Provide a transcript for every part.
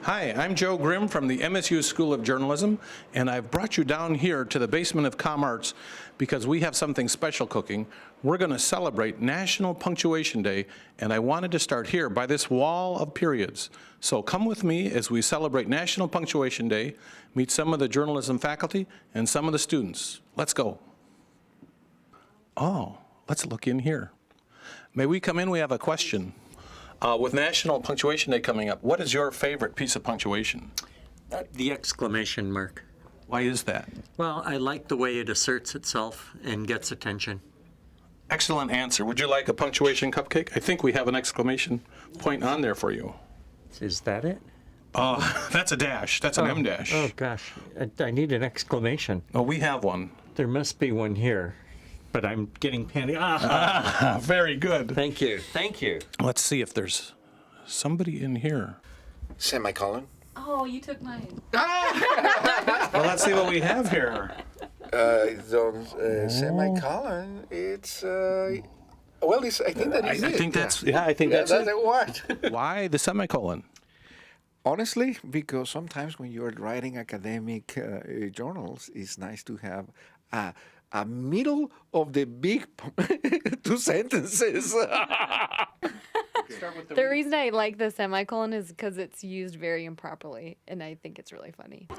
Hi, I'm Joe Grimm from the MSU School of Journalism, and I've brought you down here to the basement of ComArts because we have something special cooking. We're going to celebrate National Punctuation Day, and I wanted to start here by this wall of periods. So come with me as we celebrate National Punctuation Day, meet some of the journalism faculty and some of the students. Let's go. Oh, let's look in here. May we come in? We have a question. With National Punctuation Day coming up, what is your favorite piece of punctuation? The exclamation mark. Why is that? Well, I like the way it asserts itself and gets attention. Excellent answer. Would you like a punctuation cupcake? I think we have an exclamation point on there for you. Is that it? That's a dash. That's an M dash. Oh, gosh. I need an exclamation. Oh, we have one. There must be one here, but I'm getting panicked. Very good. Thank you. Thank you. Let's see if there's somebody in here. Semicolon. Oh, you took mine. Well, let's see what we have here. Semicolon. It's well, it's, I think that is I it. think that's I think that's it. What? Why the semicolon? Honestly, because sometimes when you're writing academic journals, it's nice to have a middle of the big two sentences. The reason I like the semicolon is because it's used very improperly, and I think it's really funny.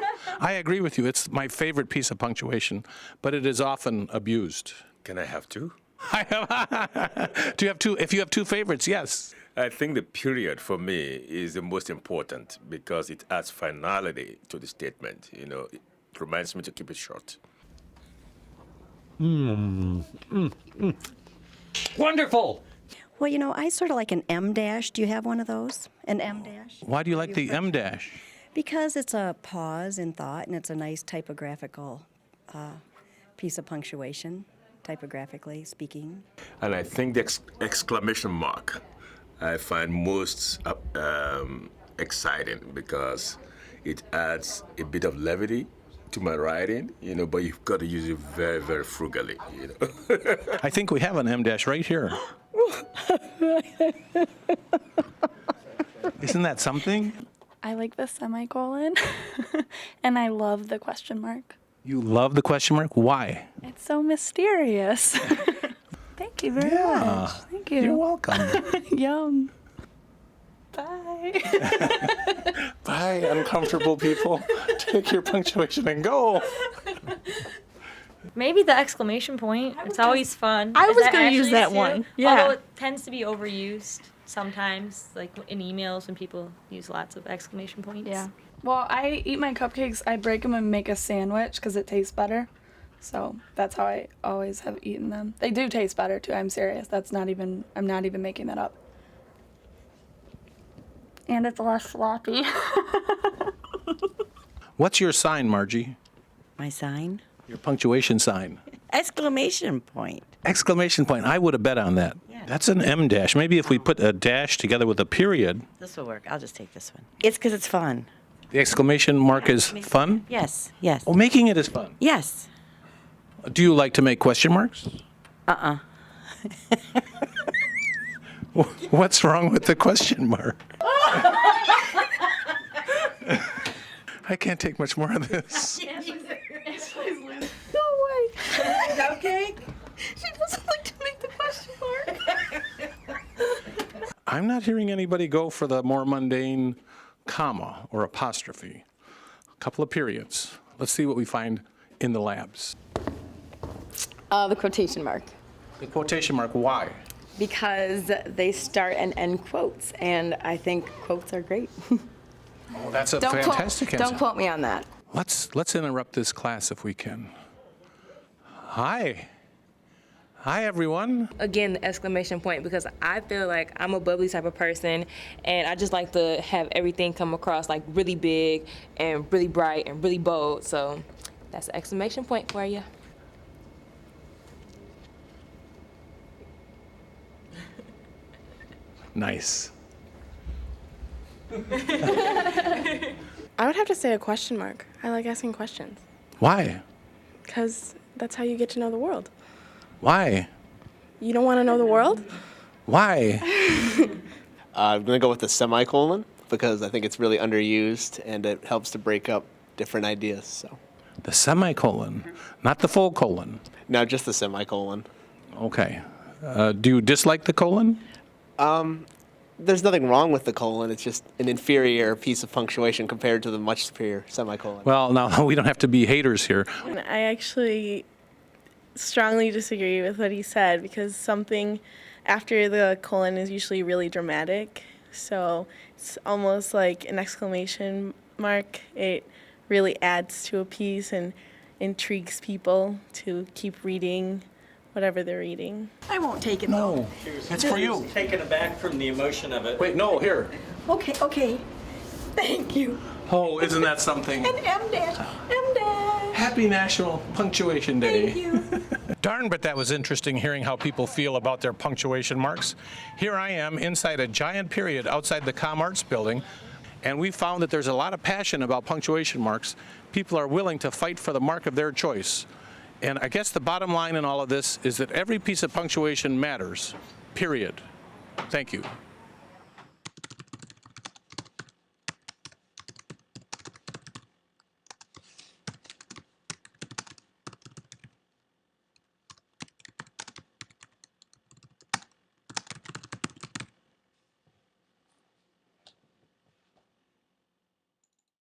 I agree with you. It's my favorite piece of punctuation, but it is often abused. Can I have two? Do you have two? If you have two favorites, yes. I think the period for me is the most important because it adds finality to the statement. You know, it reminds me to keep it short. Wonderful. Well, you know, I sort of like an M dash. Do you have one of those? An M dash? Why do you like the M dash? Because it's a pause in thought, and it's a nice typographical piece of punctuation, typographically speaking. And I think the exclamation mark I find most exciting because it adds a bit of levity to my writing, you know, but you've got to use it very, very frugally, you know. I think we have an M dash right here. Isn't that something? I like the semicolon, and I love the question mark. You love the question mark? Why? It's so mysterious. Thank you very much. Thank you. You're welcome. Yum. Bye. Bye, uncomfortable people. Take your punctuation and go. Maybe the exclamation point. It's always fun. I Is was that gonna use actually that too? one. Yeah. Although it tends to be overused sometimes, like in emails when people use lots of exclamation points. Yeah. Well, I eat my cupcakes. I break them and make a sandwich because it tastes better. So that's how I always have eaten them. They do taste better too. I'm serious. I'm not even making that up. And it's less sloppy. What's your sign, Margie? My sign? Your punctuation sign. Exclamation point. Exclamation point. I would have bet on that. Yeah. That's an M dash. Maybe if we put a dash together with a period. This will work. I'll just take this one. It's because it's fun. The exclamation mark is fun? Yes, yes. Oh, making it is fun. Yes. Do you like to make question marks? What's wrong with the question mark? I can't take much more of this. No way. Okay. She doesn't like to make the question mark. I'm not hearing anybody go for the more mundane comma or apostrophe. A couple of periods. Let's see what we find in the labs. The quotation mark. The quotation mark, why? Because they start and end quotes, and I think quotes are great. Oh, that's a fantastic answer. Don't quote me on that. Let's interrupt this class if we can. Hi. Hi, everyone. Again, the exclamation point, because I feel like I'm a bubbly type of person, and I just like to have everything come across like really big and really bright and really bold. So that's the exclamation point for you. Nice. I would have to say a question mark. I like asking questions. Why? Because that's how you get to know the world. Why? You don't want to know the world? Why? I'm going to go with the semicolon. because I think it's really underused and it helps to break up different ideas. So, The semicolon, not the full colon. no, just the semicolon. Okay. Do you dislike the colon? There's nothing wrong with the colon. It's just an inferior piece of punctuation compared to the much superior semicolon. Well, now, we don't have to be haters here. I actually strongly disagree with what he said because something after the colon is usually really dramatic. So it's almost like an exclamation mark. It really adds to a piece and intrigues people to keep reading whatever they're reading. I won't take it. No, it's for you. Taken aback from the emotion of it. Wait, no, here. Okay. Thank you. Oh, isn't that something? M-dash. Happy National Punctuation Day. Thank you. Darn, but that was interesting hearing how people feel about their punctuation marks. Here I am inside a giant period outside the ComArts building, and we found that there's a lot of passion about punctuation marks. People are willing to fight for the mark of their choice. And I guess the bottom line in all of this is that every piece of punctuation matters, period. Thank you.